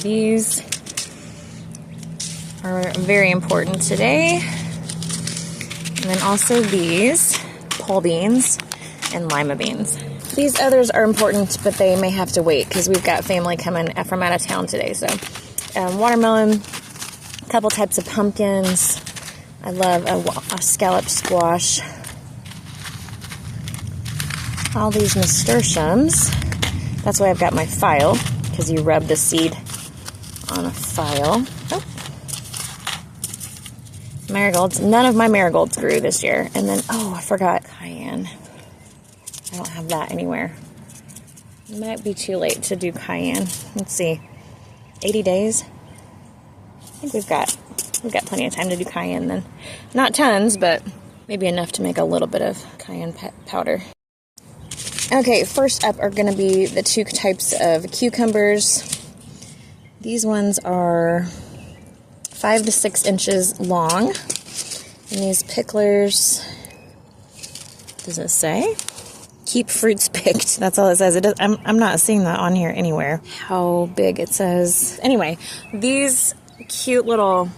These are very important today. And then also these, pole beans and lima beans. These others are important, but they may have to wait because we've got family coming from out of town today. So watermelon, a couple types of pumpkins. I love a scalloped squash. All these nasturtiums. That's why I've got my file, because you rub the seed on a file. Oh. Marigolds. None of my marigolds grew this year. And then, oh, I forgot cayenne. I don't have that anywhere. It might be too late to do cayenne. Let's see. 80 days? I think we've got plenty of time to do cayenne then. Not tons, but maybe enough to make a little bit of cayenne powder. Okay, first up are going to be the two types of cucumbers. These ones are 5 to 6 inches long. And these picklers, does it say? Keep fruits picked. That's all it says. I'm not seeing that on here anywhere. How big it says. Anyway, these cute little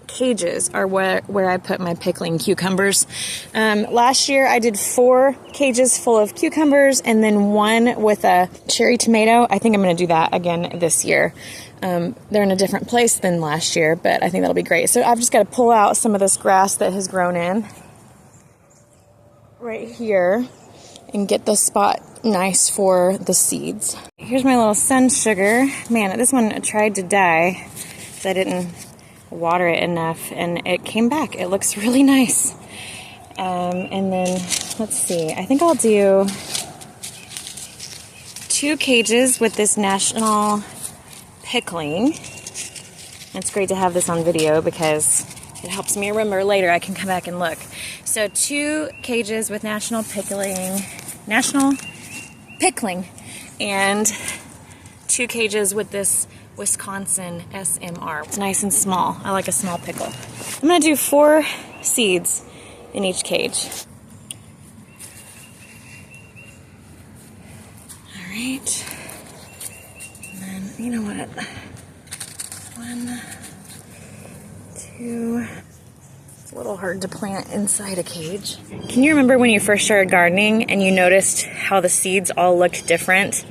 cages are where I put my pickling cucumbers. Last year I did 4 cages full of cucumbers and then 1 with a cherry tomato. I think I'm going to do that again this year. They're in a different place than last year, but I think that'll be great. So I've just got to pull out some of this grass that has grown in right here and get the spot nice for the seeds. Here's my little sun sugar. Man, this one tried to die because I didn't water it enough, and it came back. It looks really nice. And then, let's see, I think I'll do 2 cages with this national pickling. It's great to have this on video because it helps me remember later. I can come back and look. So 2 cages with national pickling, and 2 cages with this Wisconsin SMR. It's nice and small. I like a small pickle. I'm going to do 4 seeds in each cage. All right. And then, you know what? 1, 2. It's a little hard to plant inside a cage. Can you remember when you first started gardening and you noticed how the seeds all looked different?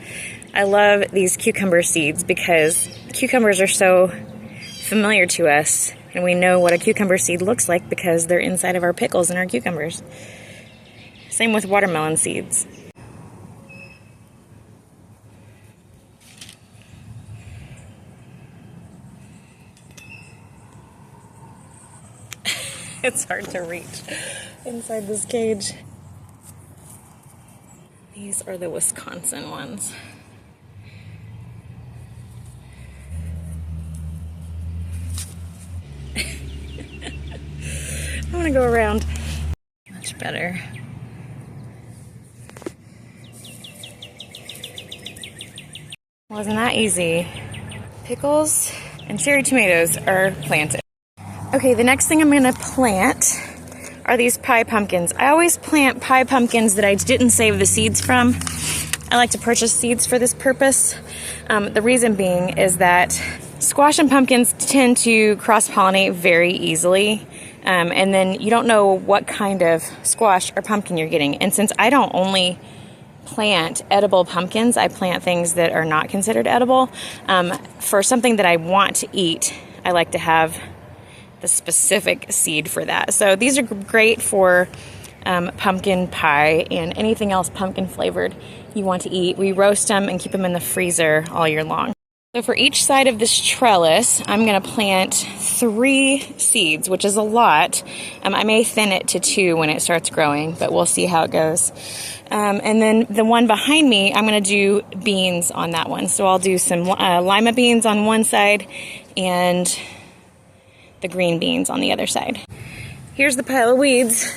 I love these cucumber seeds because cucumbers are so familiar to us, and we know what a cucumber seed looks like because they're inside of our pickles and our cucumbers. Same with watermelon seeds. It's hard to reach inside this cage. These are the Wisconsin ones. I want to go around. Much better. Wasn't that easy? Pickles and cherry tomatoes are planted. Okay, the next thing I'm going to plant are these pie pumpkins. I always plant pie pumpkins that I didn't save the seeds from. I like to purchase seeds for this purpose. The reason being is that squash and pumpkins tend to cross-pollinate very easily. And then you don't know what kind of squash or pumpkin you're getting. And since I don't only plant edible pumpkins, I plant things that are not considered edible. For something that I want to eat, I like to have the specific seed for that. So these are great for pumpkin pie and anything else pumpkin flavored you want to eat. We roast them and keep them in the freezer all year long. So for each side of this trellis, I'm going to plant 3 seeds, which is a lot. I may thin it to 2 when it starts growing, but we'll see how it goes. And then the one behind me, I'm going to do beans on that one. So I'll do some lima beans on one side and the green beans on the other side. Here's the pile of weeds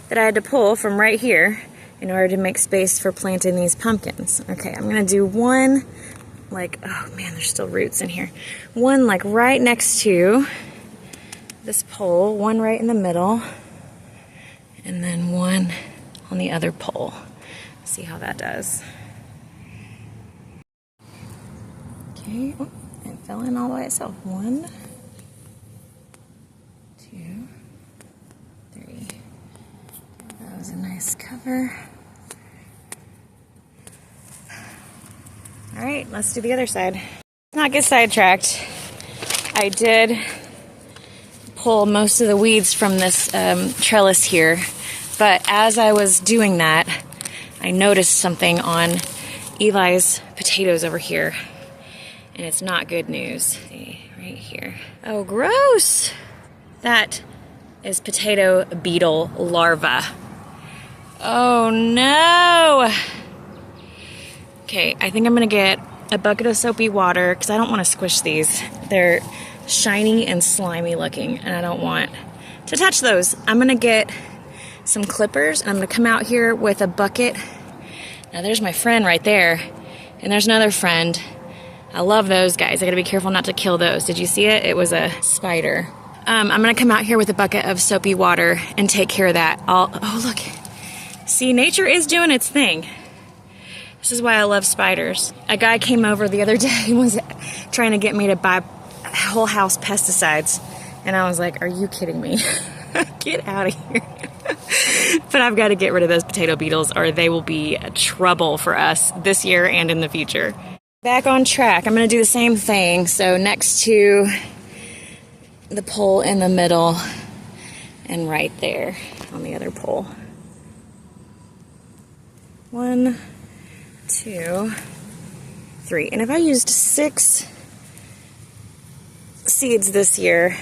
that I had to pull from right here in order to make space for planting these pumpkins. Okay, I'm going to do one, like, oh man, there's still roots in here. One like right next to this pole, one right in the middle, and then one on the other pole. See how that does. Okay, It fell in all by itself. 1, 2, 3. That was a nice cover. All right, let's do the other side. Not get sidetracked. I did pull most of the weeds from this trellis here, but as I was doing that, I noticed something on Eli's potatoes over here, and it's not good news. See, right here. Oh, gross! That is potato beetle larva. Oh no! Okay, I think I'm gonna get a bucket of soapy water because I don't want to squish these. They're shiny and slimy looking, and I don't want to touch those. I'm gonna get some clippers, and I'm gonna come out here with a bucket. Now there's my friend right there, and there's another friend. I love those guys. I gotta be careful not to kill those. Did you see it? It was a spider. I'm gonna come out here with a bucket of soapy water and take care of that. Oh look, see, nature is doing its thing. This is why I love spiders. A guy came over the other day and was trying to get me to buy whole house pesticides, and I was like, are you kidding me? Get out of here. But I've got to get rid of those potato beetles or they will be trouble for us this year and in the future. Back on track. I'm going to do the same thing. So next to the pole in the middle and right there on the other pole. 1, 2, 3. And if I used 6 seeds this year,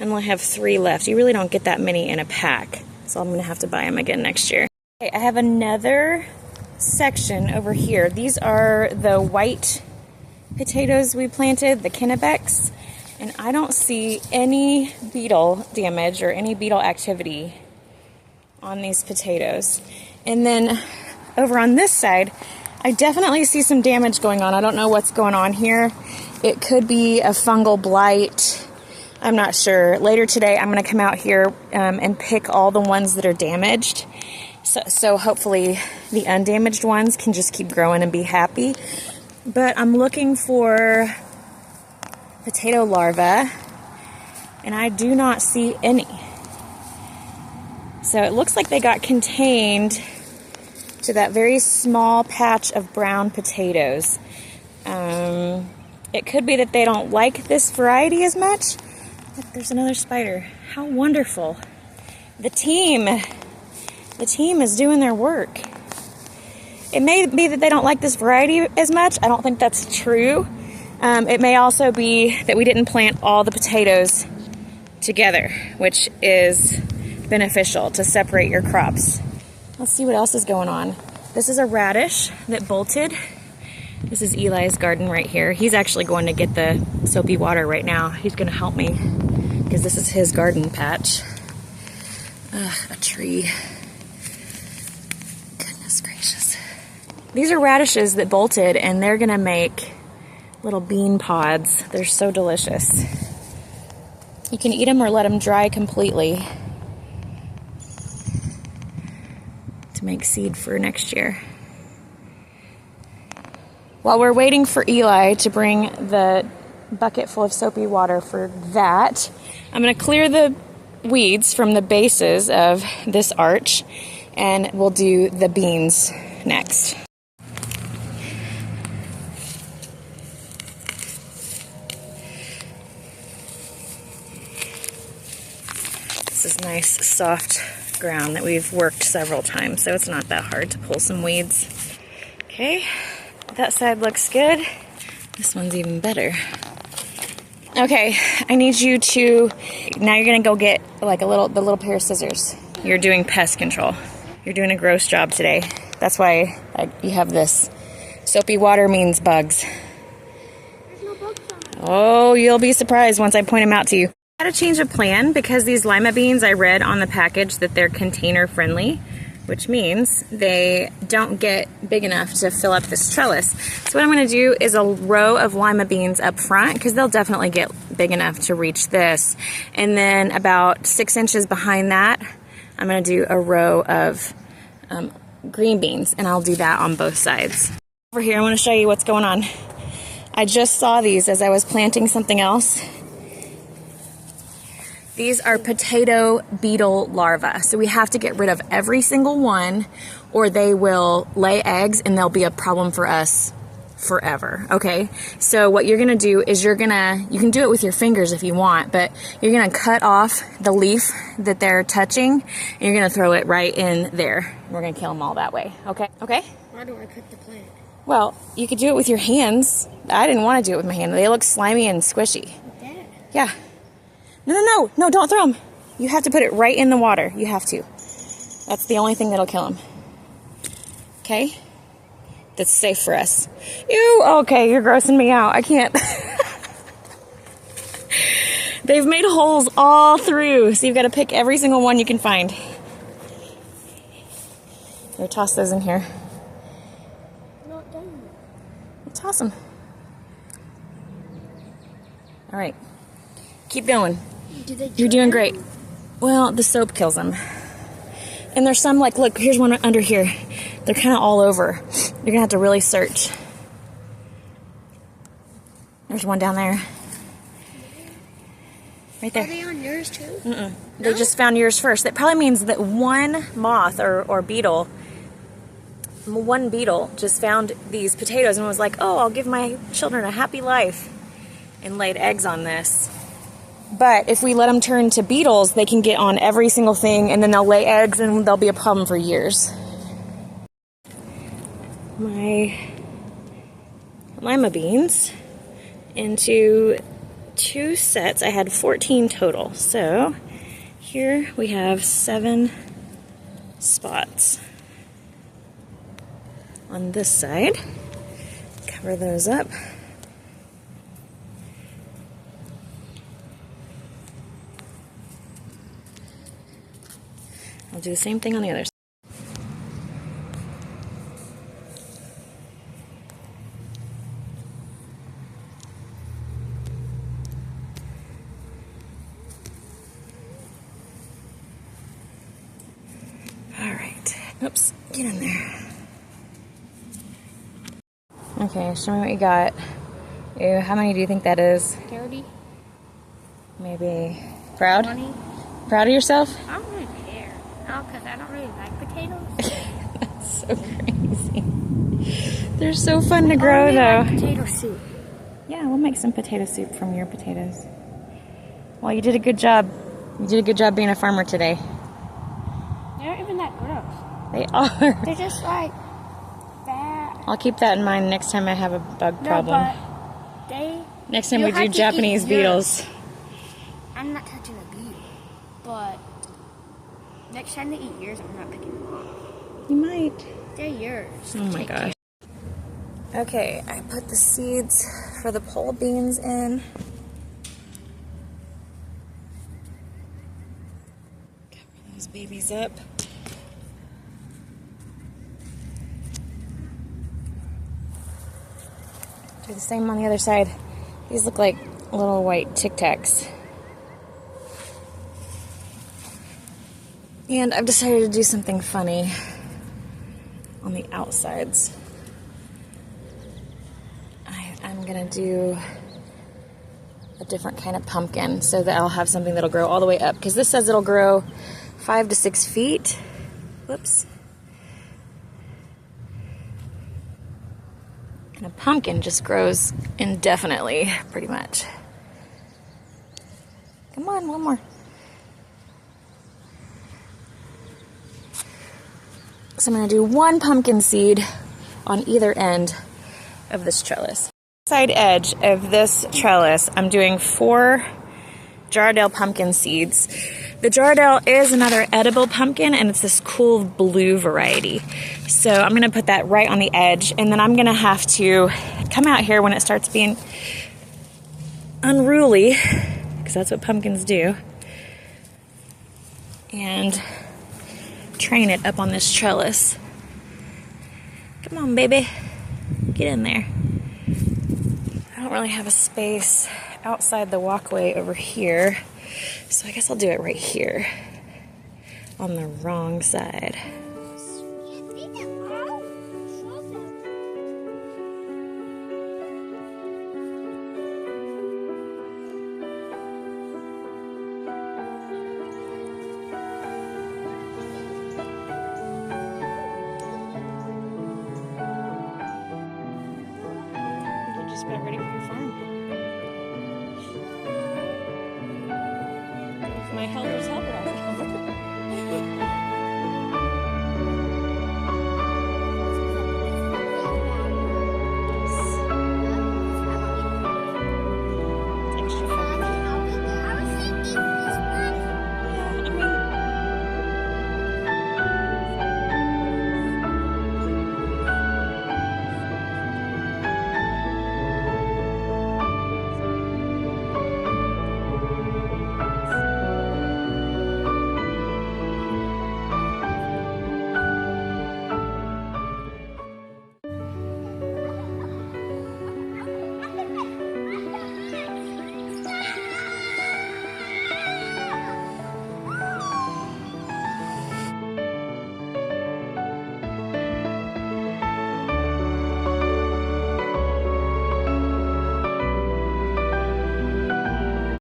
and we'll have 3 left. You really don't get that many in a pack, so I'm going to have to buy them again next year. Okay, I have another section over here. These are the white potatoes we planted, the Kennebecks, and I don't see any beetle damage or any beetle activity on these potatoes. And then over on this side, I definitely see some damage going on. I don't know what's going on here. It could be a fungal blight. I'm not sure. Later today, I'm going to come out here and pick all the ones that are damaged. So hopefully the undamaged ones can just keep growing and be happy. But I'm looking for potato larvae, and I do not see any. So it looks like they got contained to that very small patch of brown potatoes. It could be that they don't like this variety as much. Look, there's another spider. How wonderful. The team is doing their work. It may be that they don't like this variety as much. I don't think that's true. It may also be that we didn't plant all the potatoes together, which is beneficial to separate your crops. Let's see what else is going on. This is a radish that bolted. This is Eli's garden right here. He's actually going to get the soapy water right now. He's going to help me because this is his garden patch. A tree. Goodness gracious. These are radishes that bolted, and they're going to make little bean pods. They're so delicious. You can eat them or let them dry completely to make seed for next year. While we're waiting for Eli to bring the bucket full of soapy water for that, I'm going to clear the weeds from the bases of this arch, and we'll do the beans next. This is nice, soft ground that we've worked several times, so it's not that hard to pull some weeds. Okay, that side looks good. This one's even better. Okay, I need you to, now you're gonna go get like the little pair of scissors. You're doing pest control. You're doing a gross job today. That's why you have this. Soapy water means bugs. There's no bugs on it. Oh, you'll be surprised once I point them out to you. I had a change of plan because these lima beans, I read on the package that they're container friendly, which means they don't get big enough to fill up this trellis. So what I'm gonna do is a row of lima beans up front, because they'll definitely get big enough to reach this. And then about 6 inches behind that, I'm gonna do a row of green beans, and I'll do that on both sides. Over here, I wanna show you what's going on. I just saw these as I was planting something else. These are potato beetle larvae. So we have to get rid of every single one or they will lay eggs and they'll be a problem for us forever, okay? So what you're gonna do is you can do it with your fingers if you want, but you're gonna cut off the leaf that they're touching and you're gonna throw it right in there. We're gonna kill them all that way, okay? Okay? Why do I cut the plant? Well, you could do it with your hands. I didn't want to do it with my hand. They look slimy and squishy. Dad. Yeah. No, don't throw them. You have to put it right in the water. You have to. That's the only thing that'll kill them. Okay? That's safe for us. Ew, okay, you're grossing me out. I can't. They've made holes all through, so you've got to pick every single one you can find. Here, toss those in here. Not done. Toss them. All right. Keep going. You're doing great. Well, the soap kills them. And there's some like, look, here's one under here. They're kind of all over. You're going to have to really search. There's one down there. Right there. Are they on yours too? Mm-mm. They just found yours first. That probably means that one moth or beetle, one beetle just found these potatoes and was like, oh, I'll give my children a happy life, and laid eggs on this. But if we let them turn to beetles, they can get on every single thing and then they'll lay eggs and they'll be a problem for years. My lima beans into 2 sets. I had 14 total. So here we have 7 spots on this side. Cover those up. I'll do the same thing on the other side. All right. Oops, get in there. Okay, show me what you got. Ew, how many do you think that is? 30. Maybe. Proud? 20. Proud of yourself? I don't really care. No, because I don't really like potatoes. That's so crazy. They're so fun to grow, though. Like potato soup. Yeah, we'll make some potato soup from your potatoes. Well, you did a good job. You did a good job being a farmer today. They aren't even that gross. They are. They're just like that. I'll keep that in mind next time I have a bug problem. But they. Next time you we do have to Japanese eat beetles. yours. I'm not touching a beetle. But next time they eat yours, I'm not picking them off. You might. They're yours. Oh my gosh. Okay, I put the seeds for the pole beans in. Cover those babies up. Do the same on the other side. These look like little white Tic Tacs. And I've decided to do something funny on the outsides. I'm gonna do a different kind of pumpkin so that I'll have something that'll grow all the way up, because this says it'll grow 5 to 6 feet. Whoops. And a pumpkin just grows indefinitely, pretty much. Come on, one more. So I'm going to do 1 pumpkin seed on either end of this trellis. Side edge of this trellis, I'm doing 4 Jardel pumpkin seeds. The Jardel is another edible pumpkin, and it's this cool blue variety. So I'm going to put that right on the edge, and then I'm going to have to come out here when it starts being unruly, because that's what pumpkins do, and train it up on this trellis. Come on, baby. Get in there. I don't really have a space outside the walkway over here, so I guess I'll do it right here on the wrong side. just about ready for your farm. My helper's helping.